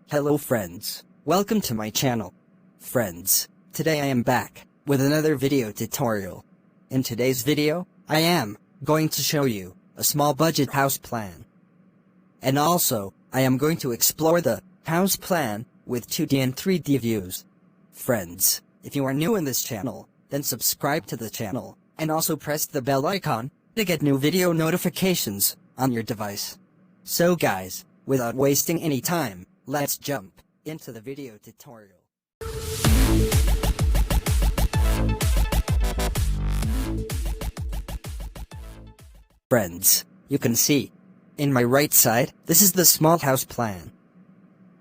Hello friends, welcome to my channel. Friends, today I am back with another video tutorial. In today's video, I am going to show you a small budget house plan. And also, I am going to explore the house plan with 2D and 3D views. Friends, if you are new in this channel, then subscribe to the channel, and also press the bell icon to get new video notifications on your device. So guys, without wasting any time, let's jump into the video tutorial. Friends, you can see, in my right side, this is the small house plan.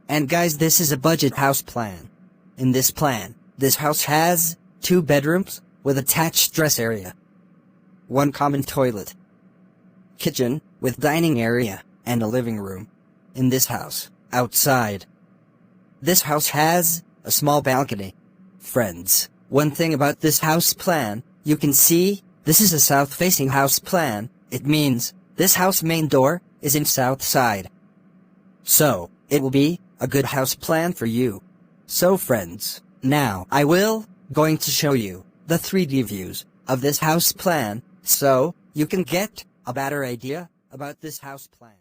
And guys, this is a budget house plan. In this plan, this house has 2 bedrooms with attached dress area, 1 common toilet, kitchen with dining area, and a living room. In this house, outside, this house has a small balcony. Friends, one thing about this house plan, you can see, this is a south-facing house plan. It means, this house main door is in south side. So, it will be a good house plan for you. So friends, now I will going to show you the 3D views of this house plan, so you can get a better idea about this house plan.